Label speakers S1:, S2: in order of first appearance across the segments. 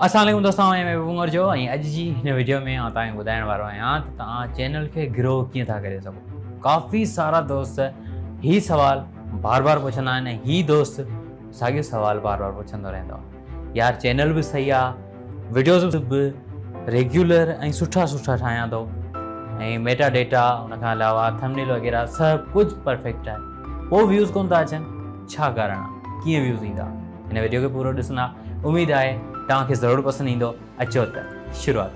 S1: अस्सलाम वालेकुम दोस्तों, मैं उमर जो अॼु जी हिन वीडियो में तव्हांखे ॿुधाइण वारो आहियां त तव्हां चैनल खे ग्रो कीअं था करे सघो। काफ़ी सारा दोस्त ही सवाल बार बार पुछंदा आहिनि, ही दोस्त साॻियो सवाल बार बार पुछंदो रहंदो आहे। यार चैनल बि सही आहे, वीडियोज़ बि रेग्युलर ऐं सुठा सुठा ठाहियां थो ऐं मेटा डेटा उन खां अलावा थंबनेल वग़ैरह सभु कुझु परफेक्ट आहे, पोइ व्यूज़ कोन था अचनि। छा कारण आहे, कीअं व्यूज़ ईंदा? हिन वीडियो खे पूरो ॾिसंदा, उमेदु आहे तव्हांखे ज़रूरु पसंदि ईंदो। अचो त शुरूआत।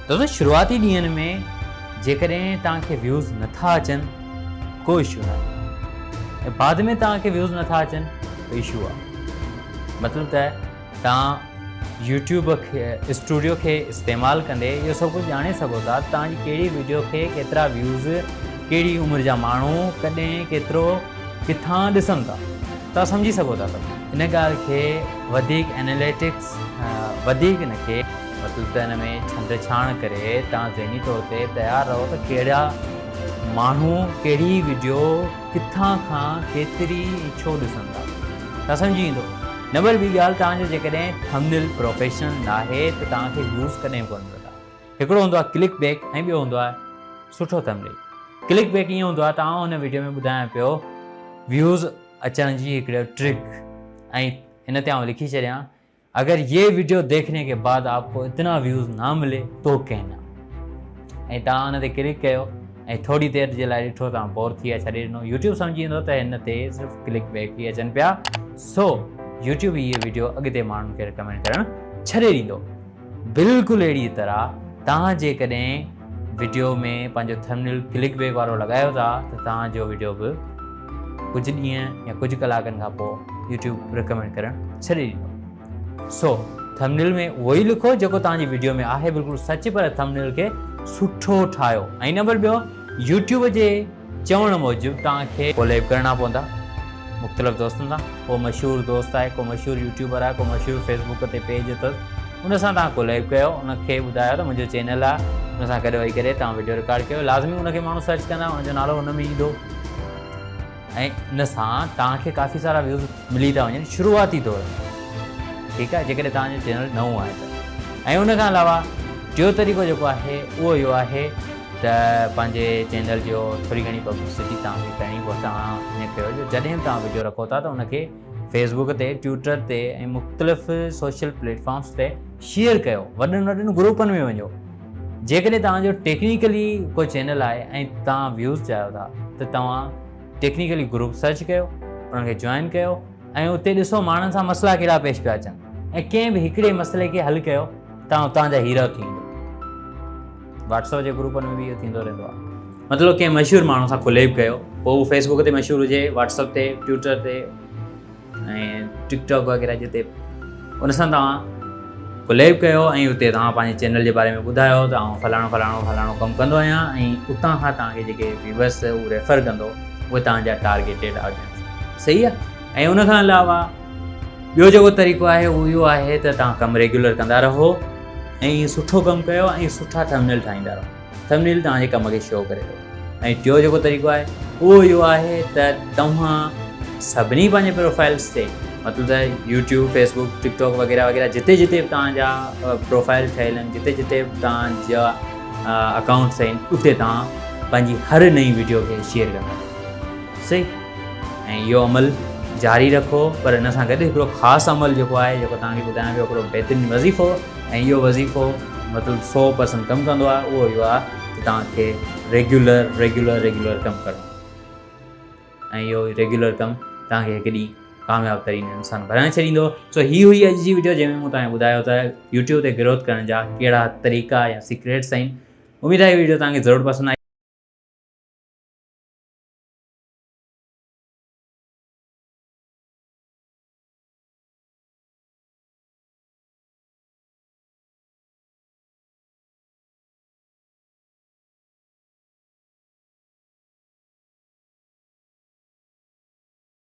S1: दोस्तों, शुरूआती ॾींहंनि में जेकॾहिं तव्हांखे व्यूज़ नथा अचनि को इशू न आहे, ऐं बाद में तव्हांखे व्यूज़ नथा अचनि त इशू आहे। मतिलबु त तव्हां यूट्यूब खे स्टूडियो खे इस्तेमालु कंदे इहो सभु कुझु ॼाणे सघो था तव्हांजी कहिड़ी वीडियो खे केतिरा व्यूज़, कहिड़ी उमिरि जा माण्हू कॾहिं केतिरो किथां ॾिसनि था, तव्हां सम्झी सघो था। इन ॻाल्हि खे वधीक एनालिटिक्स वधीक हिन खे मतिलबु त हिन में छंड छाण करे तव्हां ज़हनी तौर ते तयारु रहो त कहिड़ा माण्हू कहिड़ी वीडियो किथां खां केतिरी छो ॾिसनि था, तव्हां सम्झी ईंदो। नंबर ॿी ॻाल्हि, तव्हांजो जेकॾहिं थंबनेल प्रोफेशनल न आहे त तव्हांखे व्यूज़ कॾहिं कोन मिलंदा। हिकिड़ो हूंदो आहे क्लिक बैक ऐं ॿियो हूंदो आहे सुठो थंबनेल। क्लिक बैक ईअं हूंदो आहे, तव्हां हुन वीडियो में ॿुधायां पियो व्यूज़ अचण जी हिकिड़ो ट्रिक, ऐं हिन ते आउं लिखी छॾियां, अगर ये वीडियो देखने के बाद आपको इतना व्यूज़ ना मिले तो कहना। ऐं तव्हां हुन ते क्लिक कयो ऐं थोरी देरि जे लाइ ॾिठो, तव्हां बोर थी विया, छॾे ॾिनो। यूट्यूब सम्झी वेंदो त हिन ते सिर्फ़ु क्लिक बैक ई अचनि पिया, सो यूट्यूब इहे वीडियो अॻिते माण्हुनि खे रिकमेंड करणु छॾे ॾींदो। बिल्कुलु अहिड़ी तरह तव्हां जेकॾहिं वीडियो में पंहिंजो थंबनेल क्लिक बैक वारो लॻायो था त तव्हांजो वीडियो बि कुझु ॾींहं या कुझु कलाकनि खां पोइ यूट्यूब रिकमेंड करणु छॾे ॾींदो। सो थंबनेल में उहो ई लिखो जेको तव्हांजी वीडियो में आहे, बिल्कुलु सच, पर थंबनेल खे सुठो ठाहियो। ऐं नंबर ॿियो, यूट्यूब जे चवण मूजिबि तव्हांखे कोलैब करणा पवंदा मुख़्तलिफ़ दोस्तनि सां। को मशहूरु दोस्त आहे, को मशहूरु यूट्यूबर आहे, को मशहूरु फेसबुक ते पेज अथसि, उन सां तव्हां कोलैब कयो, उनखे ॿुधायो त मुंहिंजो चैनल आहे, उन सां गॾु वेही करे तव्हां वीडियो रिकॉर्ड कयो। लाज़मी उनखे माण्हू सर्च कंदा, उनजो नालो हुन में ईंदो, ऐं इन सां तव्हांखे काफ़ी सारा व्यूज़ मिली था वञनि शुरूआती तौर ते। ठीकु आहे, जेकॾहिं तव्हांजो चैनल नओं आहे त। ऐं उन खां अलावा टियों तरीक़ो जेको आहे उहो इहो आहे त पंहिंजे चैनल जो थोरी घणी पब्लिसिटी तव्हांखे करणी पवंदी। तव्हां हीअं कयो जो जॾहिं बि तव्हां वीडियो रखो था त उनखे फेसबुक ते, ट्विटर ते ऐं मुख़्तलिफ़ सोशल प्लेटफॉर्म्स ते शेयर कयो, वॾनि वॾनि ग्रुपनि में वञो। जेकॾहिं तव्हांजो टेक्निकली कोई चैनल आहे ऐं तव्हां व्यूज़ चाहियो था त तव्हां टेक्निकली ग्रुप सर्च कयो, उनखे जॉइन कयो ऐं उते ॾिसो माण्हुनि सां मसइला कहिड़ा पेश पिया अचनि, ऐं कंहिं बि हिकिड़े मसइले खे हल कयो, तव्हां उतां जा हीरो थींदो। व्हाट्सअप जे ग्रुपनि में बि इहो थींदो रहंदो आहे। मतिलबु कंहिं मशहूरु माण्हू सां कोलैब कयो, पोइ उहो फेसबुक ते मशहूरु हुजे, व्हाट्सअप ते, ट्विटर ते ऐं टिकटॉक वग़ैरह जिते, उन सां तव्हां कोलैब कयो ऐं उते तव्हां पंहिंजे चैनल जे बारे में ॿुधायो त आउं फलाणो कमु कंदो आहियां, ऐं उतां खां तव्हांखे जेके व्यूअर्स उहे रेफर कंदो उहे तव्हांजा टारगेटेड ऑडियंस। सही आहे। ऐं उन खां अलावा ॿियो जेको तरीक़ो आहे उहो इहो आहे त तव्हां कमु रेगुलर कंदा रहो ऐं सुठो कमु कयो ऐं सुठा थंबनेल ठाहींदा रहो। थंबनेल तव्हांजे कम खे शो करे थो। ऐं टियों जेको तरीक़ो आहे उहो इहो आहे त तव्हां सभिनी पंहिंजे प्रोफाइल्स ते, मतिलबु त यूट्यूब, फेसबुक, टिकटॉक वग़ैरह वग़ैरह जिते जिते तव्हांजा प्रोफाइल ठहियल आहिनि, जिते जिते तव्हांजा अकाउंट्स आहिनि, उते तव्हां पंहिंजी हर नई वीडियो खे शेयर कंदा। सही। ऐं इहो अमल जारी रखो, पर हिन सां गॾु हिकिड़ो ख़ासि अमल जेको आहे, जेको तव्हांखे ॿुधायां पियो, हिकिड़ो बहितरीनु वज़ीफ़ो, ऐं इहो वज़ीफ़ो मतिलबु 100% कमु कंदो आहे, उहो इहो आहे त तव्हांखे रेगुलर कमु करणो। ऐं इहो रेगुलर कमु तव्हांखे हिकु ॾींहुं कामयाबु तरीन इंसानु बणाए छॾींदो। सो ही हुई अॼु जी वीडियो, जंहिंमें मूं तव्हांखे ॿुधायो त यूट्यूब ते ग्रोथ करण जा कहिड़ा तरीक़ा या सीक्रेट्स आहिनि। उमेदु आहे वीडियो तव्हांखे ज़रूरु पसंदि आई।